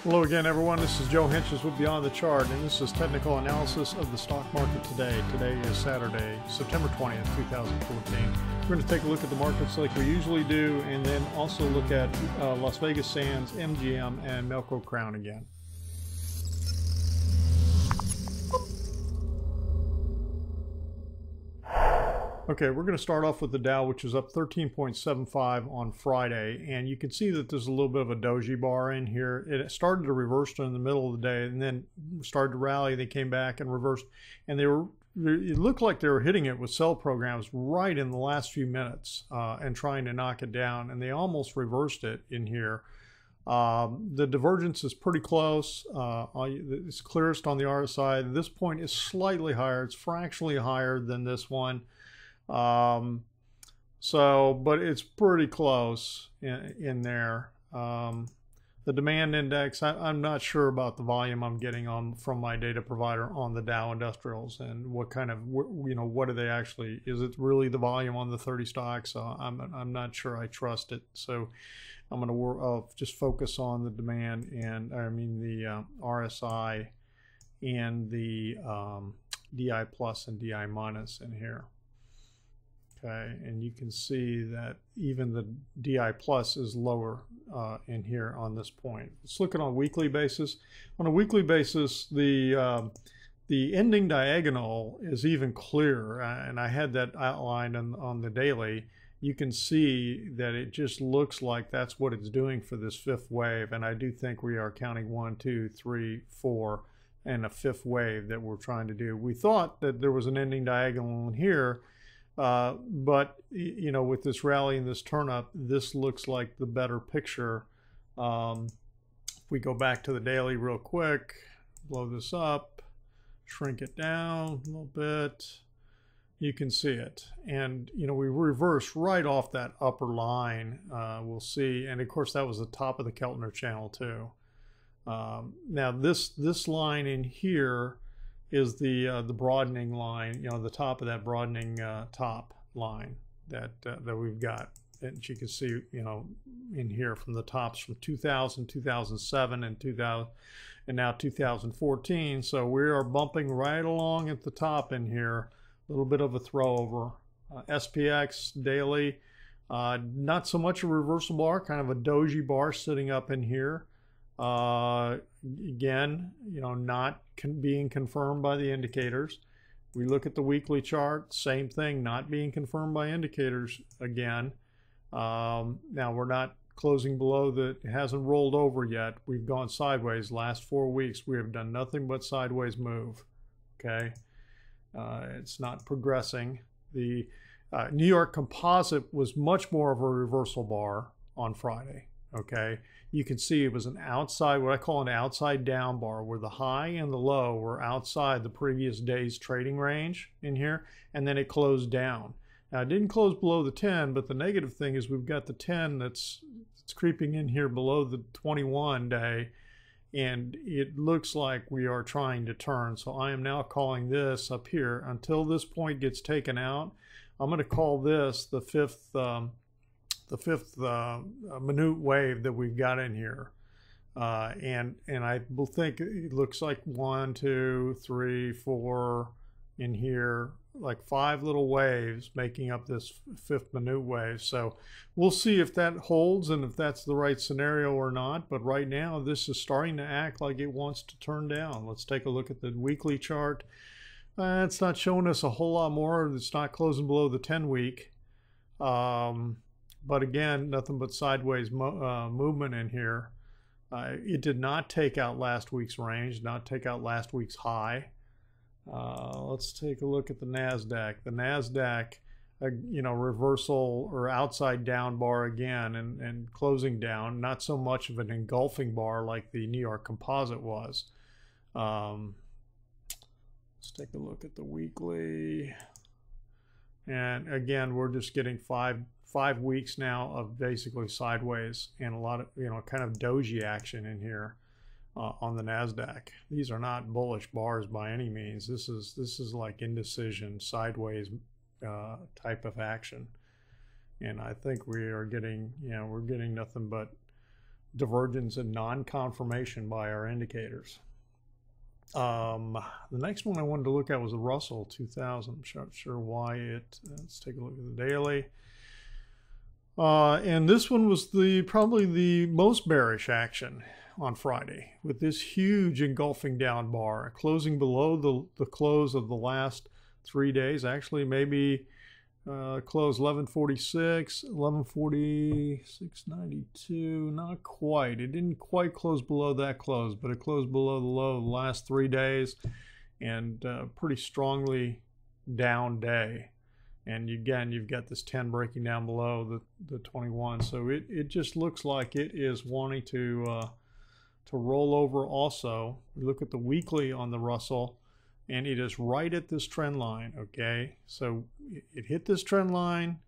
Hello again, everyone. This is Joe Henches with Beyond the Chart, and this is technical analysis of the stock market today. Today is Saturday, September 20th, 2014. We're going to take a look at the markets like we usually do, and then also look at Las Vegas Sands, MGM, and Melco Crown again. Okay, we're going to start off with the Dow, which is up 13.75 on Friday, and you can see that there's a little bit of a doji bar in here. It started to reverse in the middle of the day and then started to rally. They came back and reversed, and it looked like they were hitting it with sell programs right in the last few minutes and trying to knock it down, and they almost reversed it in here. The divergence is pretty close. It's clearest on the RSI. This point is slightly higher. It's fractionally higher than this one. But it's pretty close in there. The demand index, I'm not sure about the volume I'm getting from my data provider on the Dow Industrials and what kind of, what are they actually, is it really the volume on the 30 stocks? I'm not sure I trust it. So I'm going to just focus on the demand and the RSI and the DI plus and DI minus in here. Okay, and you can see that even the DI plus is lower in here on this point. Let's look at on a weekly basis. On a weekly basis, the ending diagonal is even clearer, and I had that outlined on the daily. You can see that it just looks like that's what it's doing for this fifth wave, and I do think we are counting 1, 2, 3, 4, and a fifth wave that we're trying to do. We thought that there was an ending diagonal in here, but with this rally and this turn up, this looks like the better picture. If we go back to the daily real quick, blow this up, shrink it down a little bit, you can see it. And we reverse right off that upper line, we'll see. And of course that was the top of the Keltner channel too. Now this line in here is the broadening line, the top of that broadening top line that we've got. And you can see, in here from the tops from 2000, 2007, and 2000, and now 2014. So we are bumping right along at the top in here. A little bit of a throwover. SPX daily, not so much a reversal bar, kind of a doji bar sitting up in here. Again, not being confirmed by the indicators. We look at the weekly chart, same thing, not being confirmed by indicators again. Now we're not closing below it hasn't rolled over yet. We've gone sideways. Last 4 weeks we have done nothing but sideways move. Okay, it's not progressing. The New York Composite was much more of a reversal bar on Friday. Okay, you can see it was an outside, what I call an outside down bar, where the high and the low were outside the previous day's trading range in here, and then it closed down. Now it didn't close below the 10, but the negative thing is we've got the 10 that's creeping in here below the 21 day, and it looks like we are trying to turn. So I am now calling this up here until this point gets taken out. I'm going to call this the fifth minute wave that we've got in here, and I will think it looks like 1, 2, 3, 4 in here, like 5 little waves making up this fifth minute wave. So we'll see if that holds and if that's the right scenario or not, but right now this is starting to act like it wants to turn down. Let's take a look at the weekly chart. It's not showing us a whole lot more. It's not closing below the 10 week. But again, nothing but sideways movement in here. It did not take out last week's range, not take out last week's high. Let's take a look at the NASDAQ. The NASDAQ, reversal or outside down bar again and closing down. Not so much of an engulfing bar like the New York Composite was. Let's take a look at the weekly. And again, we're just getting five weeks now of basically sideways and a lot of kind of doji action in here on the NASDAQ. These are not bullish bars by any means. This is like indecision, sideways type of action, and I think we are getting we're getting nothing but divergence and non-confirmation by our indicators. The next one I wanted to look at was the Russell 2000. I'm not sure why it. Let's take a look at the daily. And this one was probably the most bearish action on Friday, with this huge engulfing down bar, closing below the close of the last 3 days. Actually, maybe close 1146, 1146.92. Not quite. It didn't quite close below that close, but it closed below the low of the last 3 days, and pretty strongly down day. And again, you've got this 10 breaking down below the 21. So it just looks like it is wanting to roll over also. We look at the weekly on the Russell, and it is right at this trend line, okay? So it hit this trend line,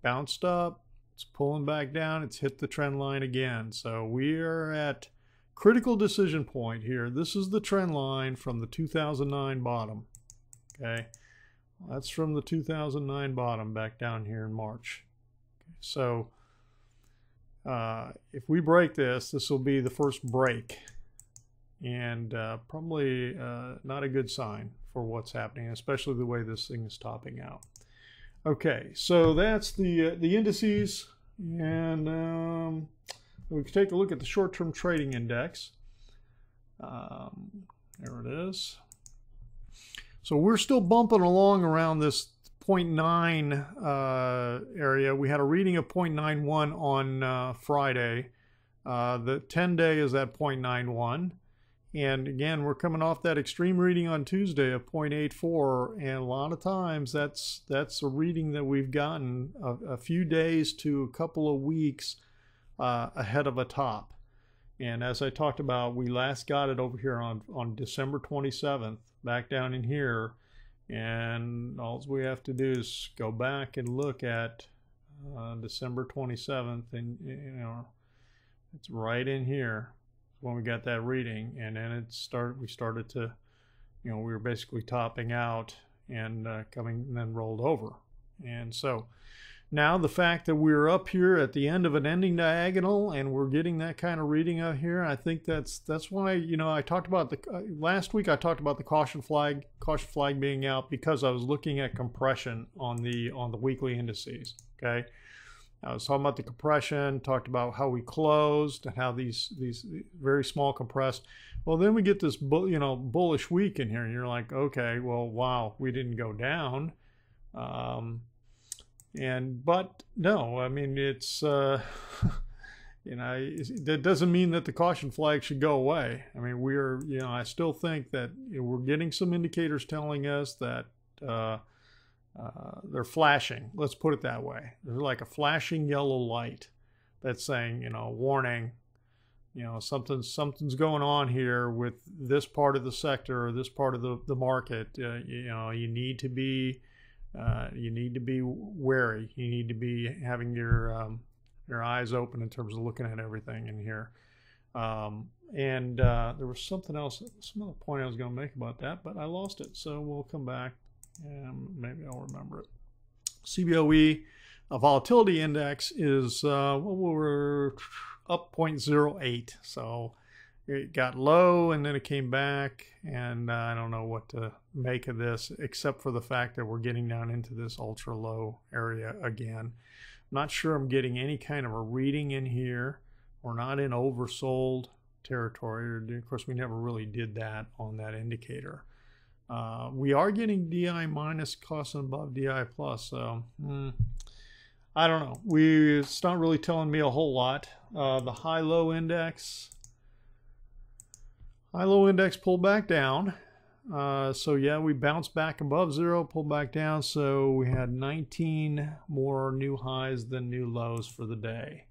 bounced up, it's pulling back down, it's hit the trend line again. So we are at critical decision point here. This is the trend line from the 2009 bottom, okay? That's from the 2009 bottom back down here in March. Okay, so if we break this, this will be the first break, and probably not a good sign for what's happening, especially the way this thing is topping out. Okay, so that's the indices, and we can take a look at the short-term trading index. There it is. So we're still bumping along around this 0.9 area. We had a reading of 0.91 on Friday. The 10-day is at 0.91. And again, we're coming off that extreme reading on Tuesday of 0.84. And a lot of times that's a reading that we've gotten a few days to a couple of weeks ahead of a top. And as I talked about, we last got it over here on December 27th, back down in here. And all we have to do is go back and look at December 27th, and you know, it's right in here when we got that reading. And then we started to, you know, we were basically topping out and coming and then rolled over. And so now the fact that we're up here at the end of an ending diagonal and we're getting that kind of reading out here, I think that's why, you know, I talked about the last week I talked about the caution flag being out, because I was looking at compression on the weekly indices. Okay, I was talking about the compression, talked about how we closed and how these very small compressed. Well, then we get this bullish week in here, and you're like, okay, well, wow, we didn't go down. But no, I mean, it's, you know, that doesn't mean that the caution flag should go away. I mean, we're, you know, I still think that, you know, we're getting some indicators telling us that they're flashing. Let's put it that way. There's like a flashing yellow light that's saying, you know, warning, you know, something's going on here with this part of the sector or this part of the market. You know, you need to be wary. You need to be having your eyes open in terms of looking at everything in here. There was something else, some other point I was going to make about that, but I lost it. So we'll come back and maybe I'll remember it. CBOE, a volatility index, is well, we're up 0.08. So it got low and then it came back, and I don't know what to make of this except for the fact that we're getting down into this ultra low area again. I'm not sure I'm getting any kind of a reading in here. We're not in oversold territory. Of course, we never really did that on that indicator. We are getting DI minus cost above DI plus, so I don't know. It's not really telling me a whole lot. The high-low index pulled back down. So yeah, we bounced back above zero, pulled back down. So we had 19 more new highs than new lows for the day.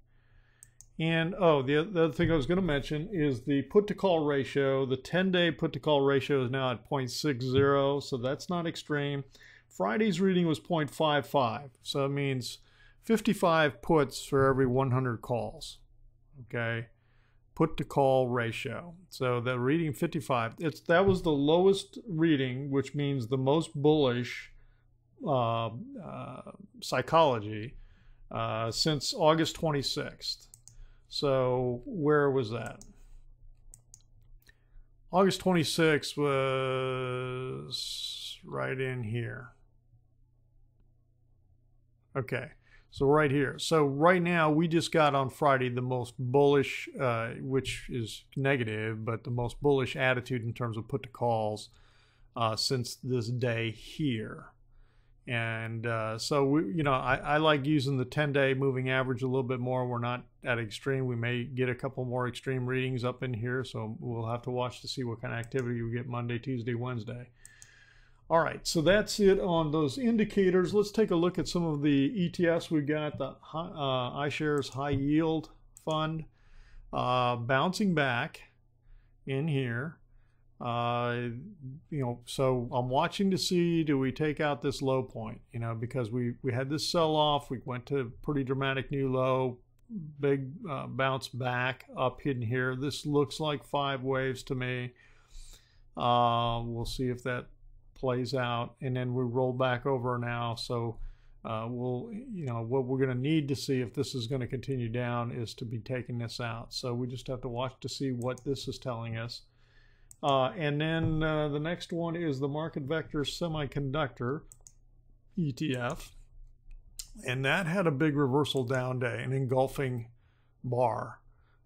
And oh, the other thing I was going to mention is the put to call ratio. The 10-day put to call ratio is now at 0.60, so that's not extreme. Friday's reading was 0.55, so it means 55 puts for every 100 calls. Okay, put to call ratio. So the reading 55. That was the lowest reading, which means the most bullish psychology since August 26th. So where was that? August 26th was right in here. Okay, so right here. So right now we just got on Friday the most bullish, which is negative, but the most bullish attitude in terms of put to calls since this day here. And so I like using the 10-day moving average a little bit more. We're not at extreme. We may get a couple more extreme readings up in here, so we'll have to watch to see what kind of activity we get Monday, Tuesday, Wednesday. All right, so that's it on those indicators. Let's take a look at some of the ETFs. We've got the iShares High Yield Fund bouncing back in here. So I'm watching to see, do we take out this low point, because we had this sell off, we went to pretty dramatic new low, big bounce back up hidden here. This looks like 5 waves to me. We'll see if that plays out, and then we roll back over now. So what we're going to need to see if this is going to continue down is to be taking this out. So we just have to watch to see what this is telling us. And then the next one is the Market Vector Semiconductor ETF. And that had a big reversal down day, an engulfing bar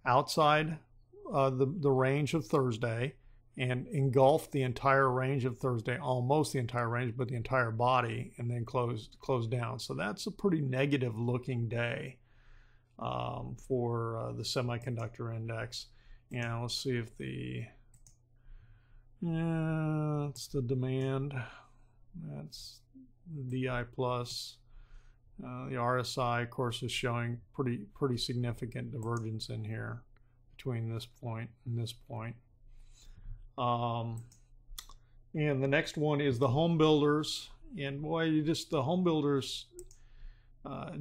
outside the range of Thursday, and engulfed the entire range of Thursday, almost the entire range, but the entire body, and then closed down. So that's a pretty negative looking day for the semiconductor index. And let's see if that's the demand. That's the DI plus. The RSI, of course, is showing pretty significant divergence in here between this point and this point. And the next one is the home builders. And boy, the home builders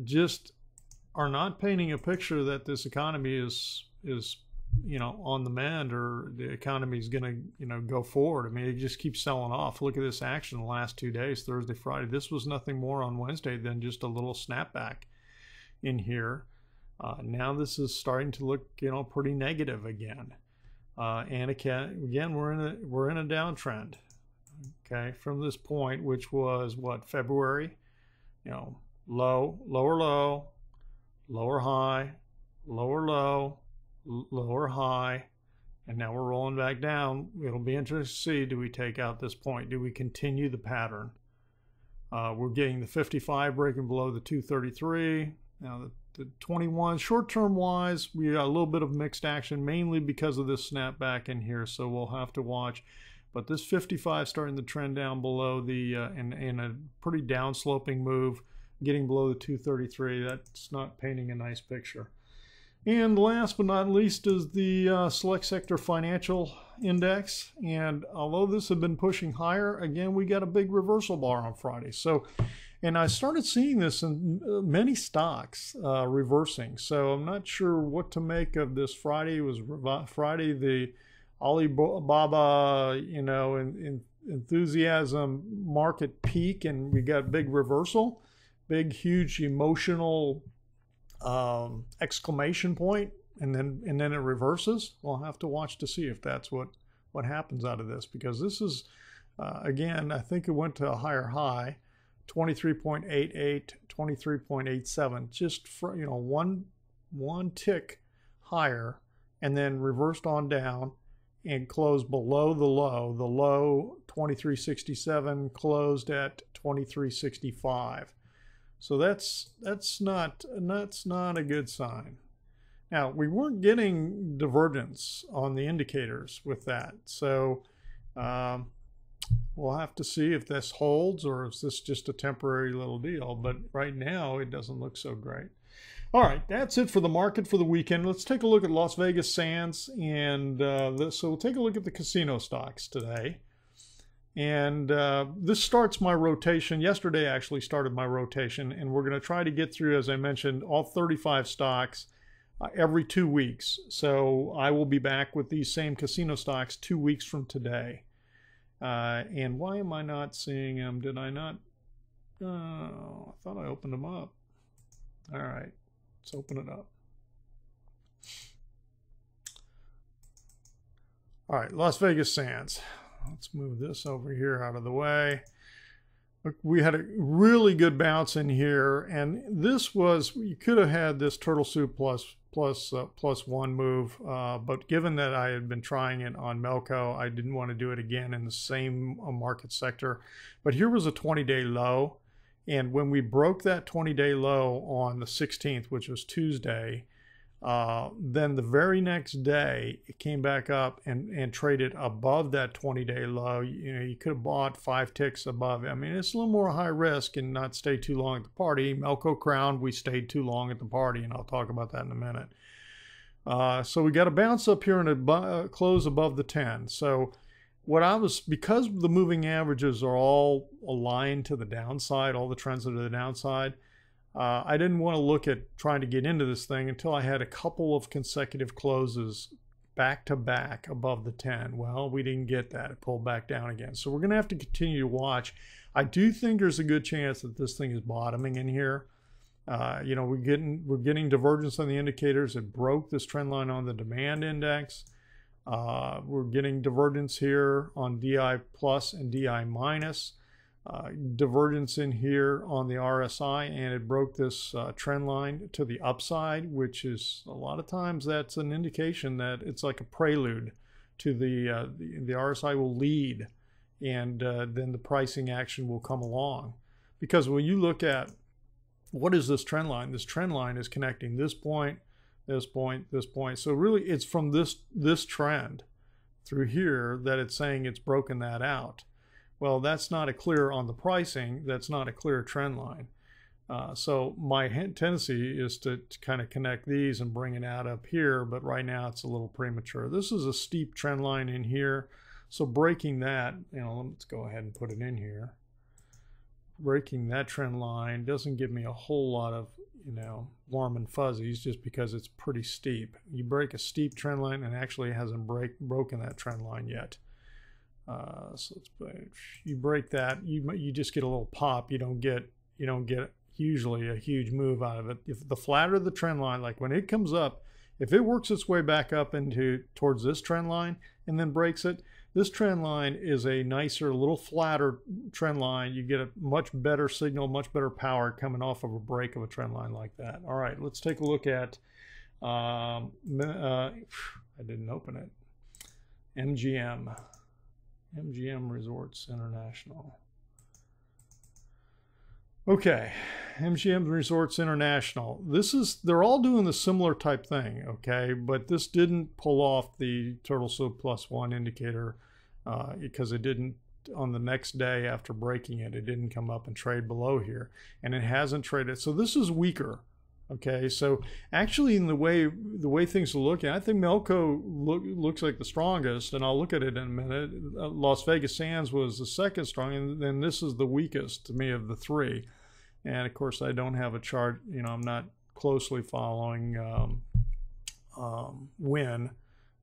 just are not painting a picture that this economy is on the mend, or the economy is going to go forward. I mean, it just keeps selling off. Look at this action the last 2 days, Thursday, Friday. This was nothing more on Wednesday than just a little snapback in here. Now this is starting to look, pretty negative again. And again, we're in a downtrend. Okay, from this point, which was what, February? Low, lower low, lower high, lower low, lower high, and now we're rolling back down. It'll be interesting to see, do we take out this point? Do we continue the pattern? We're getting the 55 breaking below the 233. Now the 21, short-term wise, we got a little bit of mixed action, mainly because of this snapback in here, so we'll have to watch. But this 55 starting to trend down below the, in a pretty down-sloping move, getting below the 233. That's not painting a nice picture. And last but not least is the Select Sector Financial Index. And although this had been pushing higher, again, we got a big reversal bar on Friday. So, and I started seeing this in many stocks reversing. So I'm not sure what to make of this. Friday was Friday, the Alibaba, enthusiasm market peak, and we got big reversal, big, huge emotional exclamation point, and then it reverses. We'll have to watch to see if that's what happens out of this, because this is again, I think it went to a higher high, 23.88, 23.87, just for, one tick higher, and then reversed on down and closed below the low. The low 23.67 closed at 23.65. So that's not a good sign. Now, we weren't getting divergence on the indicators with that. So we'll have to see if this holds, or is this just a temporary little deal. But right now, it doesn't look so great. All right, that's it for the market for the weekend. Let's take a look at Las Vegas Sands. And so we'll take a look at the casino stocks today. And this starts my rotation. Yesterday actually started my rotation, and we're going to try to get through, as I mentioned, all 35 stocks every 2 weeks. So I will be back with these same casino stocks 2 weeks from today. And why am I not seeing them? Did I not? Oh, I thought I opened them up. All right, let's open it up. All right, Las Vegas Sands. Let's move this over here out of the way. We had a really good bounce in here, and this was, you could have had this turtle soup plus one move, but given that I had been trying it on Melco, I didn't want to do it again in the same market sector. But here was a 20-day low, and when we broke that 20-day low on the 16th, which was Tuesday, then the very next day it came back up and traded above that 20-day low. You know, you could have bought 5 ticks above it. I mean, it's a little more high risk and not stay too long at the party. Melco Crown, we stayed too long at the party, and I'll talk about that in a minute. So we got a bounce up here and a close above the 10. So because the moving averages are all aligned to the downside, all the trends are to the downside, I didn't want to look at trying to get into this thing until I had a couple of consecutive closes back to back above the 10. Well, we didn't get that. It pulled back down again. So we're going to have to continue to watch. I do think there's a good chance that this thing is bottoming in here. You know, we're getting divergence on the indicators. It broke this trend line on the demand index. We're getting divergence here on DI plus and DI minus. Divergence in here on the RSI, and it broke this trend line to the upside, which is a lot of times that's an indication that it's like a prelude to the RSI will lead, and then the pricing action will come along. Because when you look at what is this trend line is connecting this point, this point, this point. So really it's from this trend through here that it's saying it's broken that out. Well, that's not a clear on the pricing. That's not a clear trend line. So my tendency is to kind of connect these and bring it out up here, but right now it's a little premature. This is a steep trend line in here. So breaking that, you know, let's go ahead and put it in here. Breaking that trend line doesn't give me a whole lot of, you know, warm and fuzzies just because it's pretty steep. You break a steep trend line and actually hasn't broken that trend line yet. So you break that, you just get a little pop. You don't get usually a huge move out of it. If the flatter the trend line, like when it comes up, if it works its way back up towards this trend line and then breaks it, this trend line is a nicer, little flatter trend line. You get a much better signal, much better power coming off of a break of a trend line like that. All right, let's take a look at, I didn't open it, MGM Resorts International. Okay, MGM Resorts International. They're all doing the similar type thing, okay? But this didn't pull off the turtle soup plus one indicator because it didn't, on the next day after breaking it, it didn't come up and trade below here. And it hasn't traded. So this is weaker. Okay, so actually in the way things are looking, I think Melco looks like the strongest, and I'll look at it in a minute. Las Vegas Sands was the second strong, and then this is the weakest to me of the three. And of course, I don't have a chart. You know, I'm not closely following when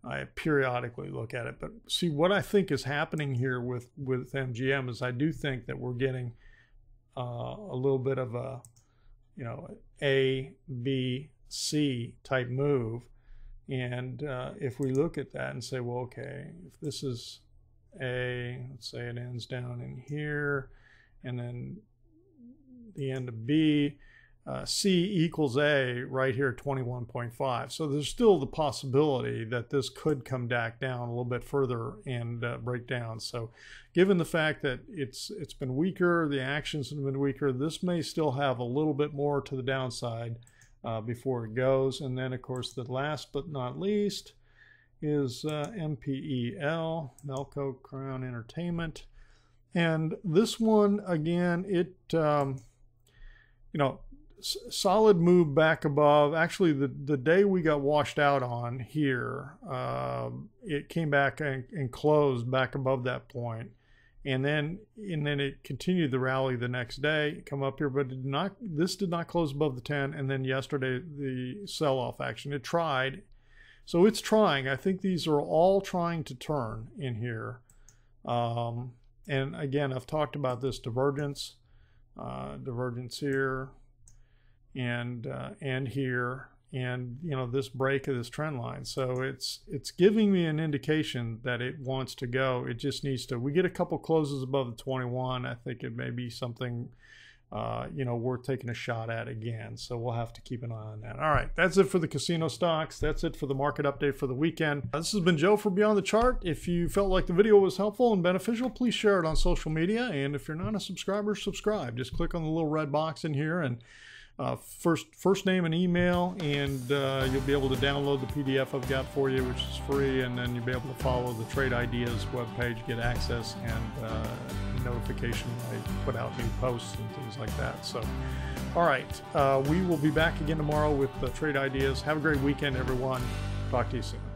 I periodically look at it. But see, what I think is happening here with MGM is I do think that we're getting a little bit of a, you know, A, B, C type move. And if we look at that and say, well, okay, if this is A, let's say it ends down in here, and then the end of B, C equals A right here, 21.5. So there's still the possibility that this could come back down a little bit further and break down. So given the fact that it's been weaker, the actions have been weaker, this may still have a little bit more to the downside before it goes. And then, of course, the last but not least is MPEL, Melco Crown Entertainment. And this one, again, you know, solid move back above. Actually, the day we got washed out on here, it came back and closed back above that point, and then it continued the rally the next day, come up here, but this did not close above the 10. And then yesterday, the sell-off action, it tried. So it's trying. I think these are all trying to turn in here. And again, I've talked about this divergence here, and here, and you know, this break of this trend line. So it's giving me an indication that it wants to go. It just needs to, we get a couple closes above the 21, I think it may be something you know, worth taking a shot at again. So we'll have to keep an eye on that. All right, that's it for the casino stocks. That's it for the market update for the weekend. This has been Joe for Beyond the Chart. If you felt like the video was helpful and beneficial, please share it on social media. And if you're not a subscriber, subscribe. Just click on the little red box in here and first name and email, and you'll be able to download the PDF I've got for you, which is free, and then you'll be able to follow the Trade Ideas webpage, get access and notification when I put out new posts and things like that. So, all right, we will be back again tomorrow with Trade Ideas. Have a great weekend, everyone. Talk to you soon.